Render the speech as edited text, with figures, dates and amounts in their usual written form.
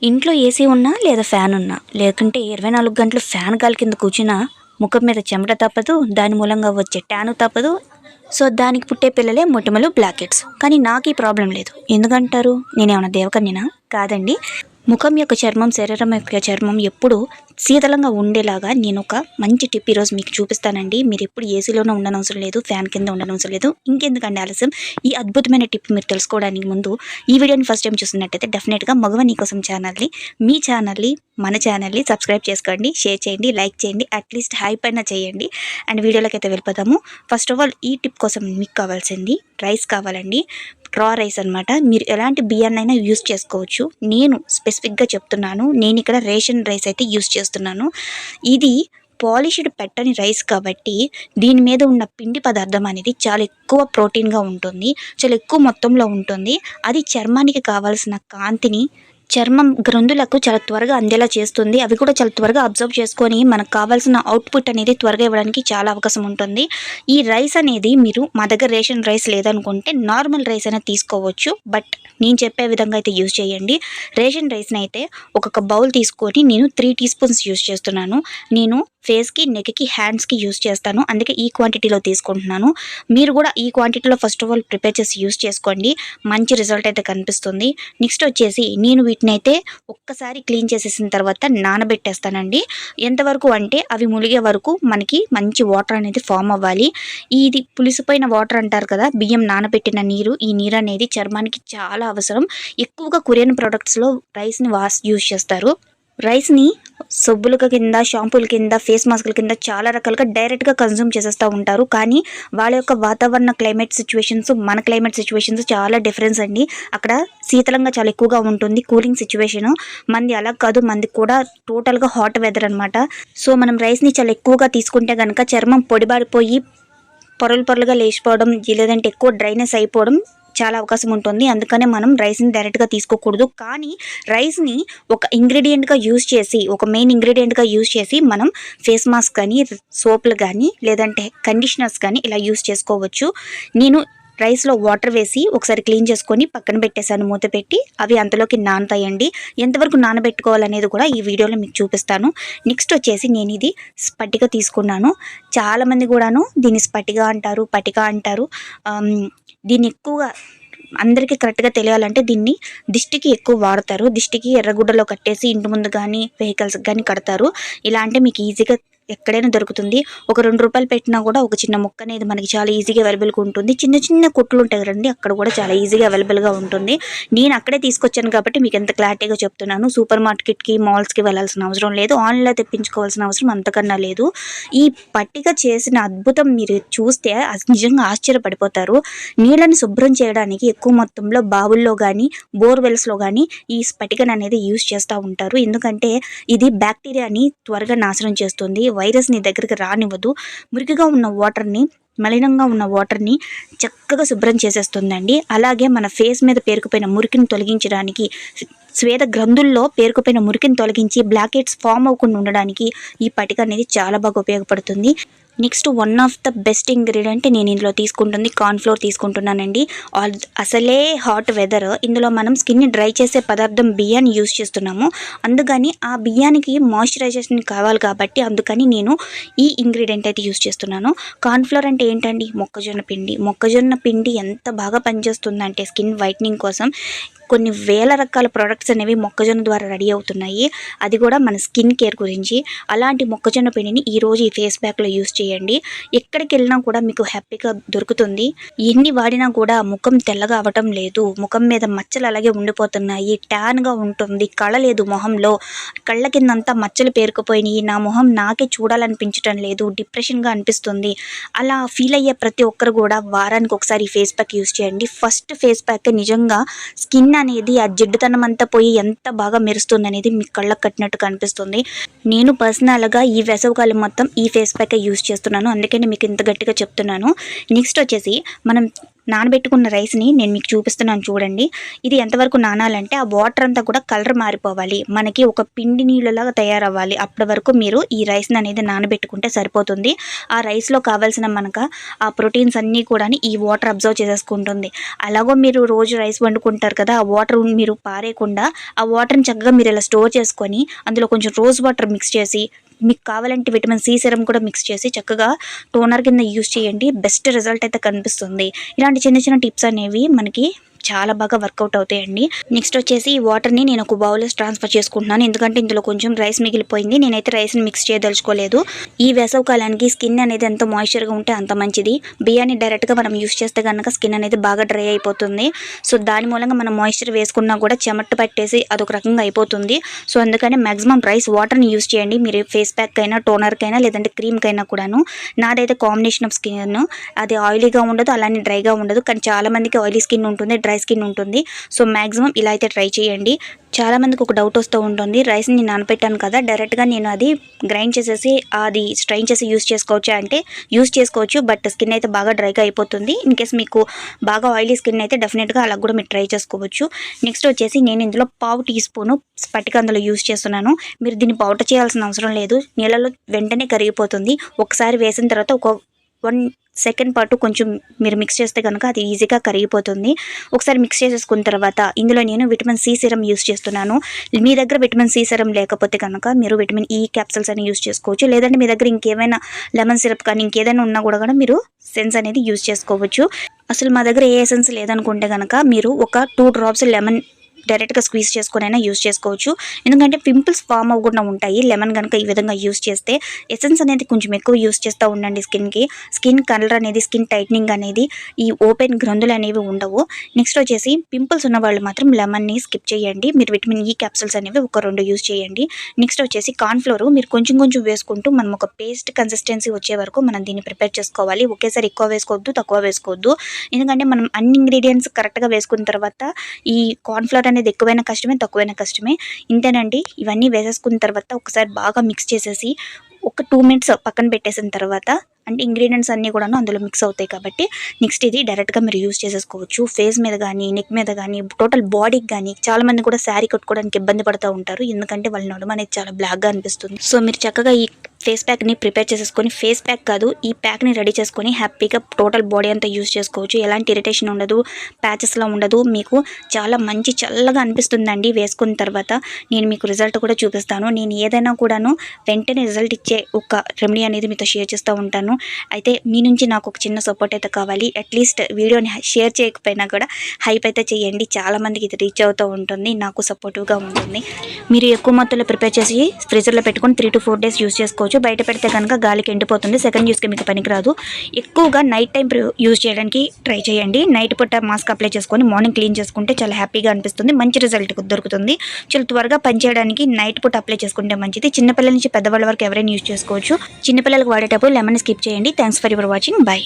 ఇంట్లో ఏసీ ఉన్నా లేదా ఫ్యాన్ ఉన్నా లేకుంటే 24 గంటలు ఫ్యాన్ గాలి కింద కూర్చున్నా ముఖం మీద చెమట తప్పదు, దాని మూలంగా వచ్చే ట్యాను తప్పదు. సో దానికి పుట్టే పిల్లలే మొటిమలు, బ్లాకెట్స్. కానీ నాకు ఈ ప్రాబ్లం లేదు. ఎందుకంటారు? నేనేమన్నా దేవకన్యనా? కాదండి. ముఖం యొక్క చర్మం, శరీరం యొక్క చర్మం ఎప్పుడు శీతలంగా ఉండేలాగా నేను ఒక మంచి టిప్ ఈరోజు మీకు చూపిస్తానండి. మీరు ఎప్పుడు ఏసీలోనే ఉండనవసరం లేదు, ఫ్యాన్ కింద ఉండనవసరం లేదు. ఇంకెందుకండి ఆలస్యం? ఈ అద్భుతమైన టిప్ మీరు తెలుసుకోవడానికి ముందు ఈ వీడియోని ఫస్ట్ టైం చూస్తున్నట్టయితే డెఫినెట్గా మగవ నీకోసం ఛానల్ని, మీ ఛానల్ని, మన ఛానల్ని సబ్స్క్రైబ్ చేసుకోండి, షేర్ చేయండి, లైక్ చేయండి, అట్లీస్ట్ హైప్ అయినా చేయండి. అండ్ వీడియోలోకి అయితే వెళ్ళిపోతాము. ఫస్ట్ ఆఫ్ ఆల్ ఈ టిప్ కోసం మీకు కావాల్సింది రైస్ కావాలండి. రా రైస్ అనమాట. మీరు ఎలాంటి బియ్యాన్నైనా యూస్ చేసుకోవచ్చు. నేను స్పెసిఫిక్గా చెప్తున్నాను, నేను ఇక్కడ రేషన్ రైస్ అయితే యూస్ చేస్తున్నాను. ఇది పాలిష్డ్ పెట్టని రైస్ కాబట్టి దీని మీద ఉన్న పిండి పదార్థం అనేది చాలా ఎక్కువ ప్రోటీన్గా ఉంటుంది, చాలా ఎక్కువ మొత్తంలో ఉంటుంది. అది చర్మానికి కావాల్సిన కాంతిని, చర్మం గ్రంథులకు చాలా త్వరగా అందేలా చేస్తుంది. అవి కూడా చాలా త్వరగా అబ్జర్వ్ చేసుకొని మనకు కావాల్సిన అవుట్పుట్ అనేది త్వరగా ఇవ్వడానికి చాలా అవకాశం ఉంటుంది. ఈ రైస్ అనేది మీరు మా దగ్గర రేషన్ రైస్ లేదనుకుంటే నార్మల్ రైస్ అయినా తీసుకోవచ్చు. బట్ నేను చెప్పే విధంగా అయితే యూజ్ చేయండి. రేషన్ రైస్ని అయితే ఒక బౌల్ తీసుకొని నేను 3 టీ స్పూన్స్ యూజ్ చేస్తున్నాను. నేను ఫేస్కి, నెక్కి, హ్యాండ్స్కి యూజ్ చేస్తాను, అందుకే ఈ క్వాంటిటీలో తీసుకుంటున్నాను. మీరు కూడా ఈ క్వాంటిటీలో ఫస్ట్ ఆఫ్ ఆల్ ప్రిపేర్ చేసి యూజ్ చేసుకోండి. మంచి రిజల్ట్ అయితే కనిపిస్తుంది. నెక్స్ట్ వచ్చేసి నేను వీటిని అయితే ఒక్కసారి క్లీన్ చేసేసిన తర్వాత నానబెట్టేస్తానండి. ఎంతవరకు అంటే అవి ములిగే వరకు మనకి మంచి వాటర్ అనేది ఫామ్ అవ్వాలి. ఇది పులిసిపోయిన వాటర్ అంటారు కదా, బియ్యం నానబెట్టిన నీరు. ఈ నీరు అనేది చర్మానికి చాలా అవసరం. ఎక్కువగా కొరియన్ ప్రొడక్ట్స్లో రైస్ని యూజ్ చేస్తారు. రైస్ని సబ్బుల కింద, షాంపూల కింద, ఫేస్ మాస్కుల కింద చాలా రకాలుగా డైరెక్ట్గా కన్జ్యూమ్ చేసేస్తూ ఉంటారు. కానీ వాళ్ళ యొక్క వాతావరణ క్లైమేట్ సిచ్యువేషన్స్, మన క్లైమేట్ సిచ్యువేషన్స్ చాలా డిఫరెన్స్ అండి. అక్కడ శీతలంగా చాలా ఎక్కువగా ఉంటుంది కూలింగ్ సిచ్యువేషన్. మంది అలా కాదు, మంది కూడా టోటల్గా హాట్ వెదర్ అనమాట. సో మనం రైస్ని చాలా ఎక్కువగా తీసుకుంటే కనుక చర్మం పొడిబారిపోయి పొరలుగా లేచిపోవడం, లేదంటే ఎక్కువ డ్రైనెస్ అయిపోవడం చాలా అవకాశం ఉంటుంది. అందుకనే మనం రైస్ని డైరెక్ట్గా తీసుకోకూడదు. కానీ రైస్ని ఒక ఇంగ్రీడియంట్గా యూజ్ చేసి, ఒక మెయిన్ ఇంగ్రీడియంట్గా యూజ్ చేసి మనం ఫేస్ మాస్క్ కానీ, సోప్లు కానీ, లేదంటే కండిషనర్స్ కానీ ఇలా యూజ్ చేసుకోవచ్చు. నేను రైస్లో వాటర్ వేసి ఒకసారి క్లీన్ చేసుకొని పక్కన పెట్టేశాను మూత పెట్టి. అవి అంతలోకి నానతాయండి. ఎంతవరకు నానబెట్టుకోవాలనేది కూడా ఈ వీడియోలో మీకు చూపిస్తాను. నెక్స్ట్ వచ్చేసి నేను ఇది స్పటిక తీసుకున్నాను. చాలామంది కూడాను దీన్ని స్పటిక అంటారు, పటిక అంటారు. దీన్ని ఎక్కువగా అందరికీ కరెక్ట్గా తెలియాలంటే దీన్ని దిష్టికి ఎక్కువ వాడతారు. దిష్టికి ఎర్రగుడ్డలో కట్టేసి ఇంటి ముందు కానీ, వెహికల్స్కి కానీ కడతారు. ఇలా అంటే మీకు ఈజీగా ఎక్కడైనా దొరుకుతుంది. ఒక 2 రూపాయలు పెట్టినా కూడా ఒక చిన్న ముక్క అనేది మనకి చాలా ఈజీగా అవైలబుల్గా ఉంటుంది. చిన్న చిన్న కొట్లు ఉంటాయి కదండి, అక్కడ కూడా చాలా ఈజీగా అవైలబుల్గా ఉంటుంది. నేను అక్కడే తీసుకొచ్చాను కాబట్టి మీకు ఎంత క్లారిటీగా చెప్తున్నాను. సూపర్ మార్కెట్కి, మాల్స్కి వెళ్ళాల్సిన అవసరం లేదు, ఆన్లైన్లో తెప్పించుకోవాల్సిన అవసరం అంతకన్నా లేదు. ఈ పట్టిక చేసిన అద్భుతం మీరు చూస్తే నిజంగా ఆశ్చర్యపడిపోతారు. నీళ్ళని శుభ్రం చేయడానికి ఎక్కువ మొత్తంలో బావుల్లో కానీ, బోర్వెల్స్లో కానీ ఈ స్పటికను అనేది యూజ్ చేస్తూ ఉంటారు. ఎందుకంటే ఇది బ్యాక్టీరియాని త్వరగా నాశనం చేస్తుంది, వైరస్ని దగ్గరికి రానివ్వదు. మురికిగా ఉన్న వాటర్ని, మలినంగా ఉన్న వాటర్ని చక్కగా శుభ్రం చేసేస్తుందండి. అలాగే మన ఫేస్ మీద పేరుకుపోయిన మురికిని తొలగించడానికి, స్వేద గ్రంథుల్లో పేరుకుపోయిన మురికిని తొలగించి బ్లాక్ హెడ్స్ ఫామ్ అవ్వకుండా ఉండడానికి ఈ పటిక అనేది చాలా బాగా ఉపయోగపడుతుంది. Next one of the best ingredient నేను ఇందులో తీసుకుంటుంది కార్న్ఫ్లోర్ తీసుకుంటున్నానండి. అసలే హాట్ వెదర్, ఇందులో మనం స్కిన్ని డ్రై చేసే పదార్థం బియ్యాన్ని యూజ్ చేస్తున్నాము. అందుకని ఆ బియ్యానికి మాయిశ్చరైజేషన్ కావాలి కాబట్టి అందుకని నేను ఈ ఇంగ్రీడియంట్ అయితే యూజ్ చేస్తున్నాను. కార్న్ఫ్లోర్ అంటే ఏంటండి? మొక్కజొన్న పిండి. మొక్కజొన్న పిండి ఎంత బాగా పనిచేస్తుందంటే స్కిన్ వైట్నింగ్ కోసం కొన్ని వేల రకాల ప్రోడక్ట్స్ అనేవి మొక్కజొన్న ద్వారా రెడీ అవుతున్నాయి. అది కూడా మన స్కిన్ కేర్ గురించి. అలాంటి మొక్కజొన్న పిండిని ఈరోజు ఈ ఫేస్ ప్యాక్లో యూజ్ చేయండి. ఎక్కడికి వెళ్ళినా కూడా మీకు హ్యాపీగా దొరుకుతుంది. ఎన్ని వాడినా కూడా ముఖం తెల్లగా అవ్వటం లేదు, ముఖం మీద మచ్చలు అలాగే ఉండిపోతున్నాయి, ట్యాన్గా ఉంటుంది, కళ లేదు మొహంలో, కళ్ళ కిందంతా మచ్చలు పేరుకుపోయినాయి, నా మొహం నాకే చూడాలనిపించడం లేదు, డిప్రెషన్గా అనిపిస్తుంది, అలా ఫీల్ అయ్యే ప్రతి ఒక్కరు కూడా వారానికి ఒకసారి ఈ ఫేస్ ప్యాక్ యూజ్ చేయండి. ఫస్ట్ ఫేస్ ప్యాక్ నిజంగా స్కిన్ అనేది ఆ జిడ్డుతనం అంతా పోయి ఎంత బాగా మెరుస్తుంది అనేది మీకు కళ్ళకు కట్టినట్టు కనిపిస్తుంది. నేను పర్సనల్గా ఈ వేసవికాలం మొత్తం ఈ ఫేస్ ప్యాక్ యూజ్ చేస్తున్నాను, అందుకని మీకు ఇంత గట్టిగా చెప్తున్నాను. నెక్స్ట్ వచ్చేసి మనం నానబెట్టుకున్న రైస్ని నేను మీకు చూపిస్తున్నాను చూడండి. ఇది ఎంతవరకు నానాలంటే ఆ వాటర్ అంతా కూడా కలర్ మారిపోవాలి, మనకి ఒక పిండి నీళ్ళలాగా తయారవ్వాలి. అప్పటి వరకు మీరు ఈ రైస్ని అనేది నానబెట్టుకుంటే సరిపోతుంది. ఆ రైస్లో కావాల్సిన మనకు ఆ ప్రోటీన్స్ అన్నీ కూడా ఈ వాటర్ అబ్జర్వ్ చేసేసుకుంటుంది. అలాగో మీరు రోజు రైస్ వండుకుంటారు కదా, ఆ వాటర్ మీరు పారేయకుండా ఆ వాటర్ని చక్కగా మీరు ఇలా స్టోర్ చేసుకొని అందులో కొంచెం రోజ్ వాటర్ మిక్స్ చేసి, మీకు కావాలంటే విటమిన్ సి సిరం కూడా మిక్స్ చేసి చక్కగా టోనర్ కింద యూజ్ చేయండి. బెస్ట్ రిజల్ట్ అయితే కనిపిస్తుంది. ఇలాంటి చిన్న చిన్న టిప్స్ అనేవి మనకి చాలా బాగా వర్కౌట్ అవుతాయండి. నెక్స్ట్ వచ్చేసి ఈ వాటర్ని నేను ఒక బౌల్లో ట్రాన్స్ఫర్ చేసుకుంటున్నాను, ఎందుకంటే ఇందులో కొంచెం రైస్ మిగిలిపోయింది. నేనైతే రైస్ని మిక్స్ చేయదలుచుకోలేదు. ఈ వేసవి కాలానికి స్కిన్ అనేది ఎంత మాయిశ్చర్గా ఉంటే అంత మంచిది. బియ్యాన్ని డైరెక్ట్గా మనం యూజ్ చేస్తే కనుక స్కిన్ అనేది బాగా డ్రై అయిపోతుంది. సో దాని మూలంగా మనం మాయిశ్చర్ వేసుకున్నా కూడా చెమట పట్టేసి అదొక రకంగా అయిపోతుంది. సో అందుకని మాక్సిమం రైస్ వాటర్ని యూజ్ చేయండి. మీరు ఫేస్ ప్యాక్ అయినా, టోనర్కి అయినా, లేదంటే క్రీమ్కైనా కూడాను. నాదైతే కాంబినేషన్ ఆఫ్ స్కిన్, అది ఆయిలీగా ఉండదు, అలానే డ్రైగా ఉండదు. కానీ చాలా మందికి ఆయిలీ స్కిన్ ఉంటుంది, డ్రై స్కిన్ ఉంటుంది. సో మ్యాక్సిమం ఇలా అయితే ట్రై చేయండి. చాలా మందికి ఒక డౌట్ వస్తూ ఉంటుంది, రైస్ని నానబెట్టాను కదా, డైరెక్ట్గా నేను అది గ్రైండ్ చేసేసి అది స్ట్రైన్ చేసి యూస్ చేసుకోవచ్చా అంటే యూస్ చేసుకోవచ్చు, బట్ స్కిన్ అయితే బాగా డ్రైగా అయిపోతుంది. ఇన్ కేస్ మీకు బాగా ఆయిలీ స్కిన్ అయితే డెఫినెట్గా అలా కూడా మీరు ట్రై చేసుకోవచ్చు. నెక్స్ట్ వచ్చేసి నేను ఇందులో పావు టీ స్పూను స్పటిక అందులో యూస్ చేస్తున్నాను. మీరు దీన్ని పౌడర్ చేయాల్సిన అవసరం లేదు, నీళ్ళలో వెంటనే కరిగిపోతుంది. ఒకసారి వేసిన తర్వాత ఒక 1 సెకండ్ పాటు కొంచెం మీరు మిక్స్ చేస్తే కనుక అది ఈజీగా కరిగిపోతుంది. ఒకసారి మిక్స్ చేసేసుకున్న తర్వాత ఇందులో నేను విటమిన్ సి సిరం యూస్ చేస్తున్నాను. మీ దగ్గర విటమిన్ సి సిరం లేకపోతే కనుక మీరు విటమిన్ ఈ క్యాప్సూల్స్ అని యూస్ చేసుకోవచ్చు. లేదంటే మీ దగ్గర ఇంకేమైనా లెమన్ సిరప్ కానీ ఇంకేదైనా ఉన్నా కూడా మీరు సెన్స్ అనేది యూస్ చేసుకోవచ్చు. అసలు మా దగ్గర ఏ ఎసెన్స్ లేదనుకుంటే కనుక మీరు ఒక 2 డ్రాప్స్ లెమన్ డైరెక్ట్గా స్క్వీజ్ చేసుకొని అయినా యూస్ చేసుకోవచ్చు. ఎందుకంటే పింపుల్స్ ఫామ్ అవ్వకుండా ఉంటాయి లెమన్ కనుక ఈ విధంగా యూస్ చేస్తే. ఎసెన్స్ అనేది కొంచెం ఎక్కువ యూస్ చేస్తూ ఉండండి స్కిన్కి. స్కిన్ కలర్ అనేది, స్కిన్ టైట్నింగ్ అనేది, ఈ ఓపెన్ గ్రంథులు అనేవి ఉండవు. నెక్స్ట్ వచ్చేసి పింపుల్స్ ఉన్న వాళ్ళు మాత్రం లెమన్ని స్కిప్ చేయండి. మీరు విటమిన్ ఈ క్యాప్సూల్స్ అనేవి ఒక 2 యూస్ చేయండి. నెక్స్ట్ వచ్చేసి కార్న్ఫ్లోర్ మీరు కొంచెం కొంచెం వేసుకుంటూ మనం ఒక పేస్ట్ కన్సిస్టెన్సీ వచ్చే వరకు మనం దీన్ని ప్రిపేర్ చేసుకోవాలి. ఒకేసారి ఎక్కువ వేసుకోవద్దు, తక్కువ వేసుకోవద్దు. ఎందుకంటే మనం అన్ని ఇంగ్రీడియంట్స్ కరెక్ట్గా వేసుకున్న తర్వాత ఈ కార్న్ఫ్లోర్ అనేది ఎక్కువైనా కష్టమే, తక్కువైనా కష్టమే. ఇంతేనండి. ఇవన్నీ వేసేసుకున్న తర్వాత ఒకసారి బాగా మిక్స్ చేసేసి ఒక 2 మినిట్స్ పక్కన పెట్టేసిన తర్వాత, అంటే ఇంగ్రీడియంట్స్ అన్నీ కూడాను అందులో మిక్స్ అవుతాయి కాబట్టి నెక్స్ట్ ఇది డైరెక్ట్గా మీరు యూస్ చేసేసుకోవచ్చు. ఫేస్ మీద కానీ, నెక్ మీద కానీ, టోటల్ బాడీకి కానీ. చాలామంది కూడా శారీ కట్టుకోవడానికి ఇబ్బంది పడుతూ ఉంటారు, ఎందుకంటే వాళ్ళ నడుము అనేది చాలా బ్లాక్గా అనిపిస్తుంది. సో మీరు చక్కగా ఈ ఫేస్ ప్యాక్ని ప్రిపేర్ చేసేసుకొని, ఫేస్ ప్యాక్ కాదు ఈ ప్యాక్ని రెడీ చేసుకొని హ్యాపీగా టోటల్ బాడీ అంతా యూస్ చేసుకోవచ్చు. ఎలాంటి ఇరిటేషన్ ఉండదు, ప్యాచెస్లా ఉండదు. మీకు చాలా మంచి చల్లగా అనిపిస్తుందండి వేసుకున్న తర్వాత. నేను మీకు రిజల్ట్ కూడా చూపిస్తాను. నేను ఏదైనా కూడాను వెంటనే రిజల్ట్ ఇచ్చే ఒక రెమెడీ అనేది మీతో షేర్ చేస్తూ ఉంటాను. అయితే మీ నుంచి నాకు ఒక చిన్న సపోర్ట్ అయితే కావాలి. అట్లీస్ట్ వీడియోని షేర్ చేయకపోయినా కూడా హైప్ అయితే చేయండి. చాలామందికి ఇది రీచ్ అవుతూ ఉంటుంది, నాకు సపోర్టివ్గా ఉంటుంది. మీరు ఎక్కువ మొత్తంలో ప్రిపేర్ చేసి ఫ్రిడ్జ్లో పెట్టుకొని 3 to 4 days యూస్ చేసుకోవచ్చు. బయట పెడితే కనుక గాలికి ఎండిపోతుంది, సెకండ్ యూస్కి మీకు పనికిరాదు. ఎక్కువగా నైట్ టైం యూజ్ చేయడానికి ట్రై చేయండి. నైట్ పూట మాస్క్ అప్లై చేసుకొని మార్నింగ్ క్లీన్ చేసుకుంటే చాలా హ్యాపీగా అనిపిస్తుంది, మంచి రిజల్ట్ దొరుకుతుంది. చాలా త్వరగా పనిచేయడానికి నైట్ పూట అప్లై చేసుకుంటే మంచిది. చిన్నపిల్లల నుంచి పెద్దవాళ్ళ వరకు ఎవరైనా యూజ్ చేసుకోవచ్చు. చిన్నపిల్లలకు వాడేటప్పుడు లెమన్ స్కిప్ చేయండి. Thanks for your watching. By.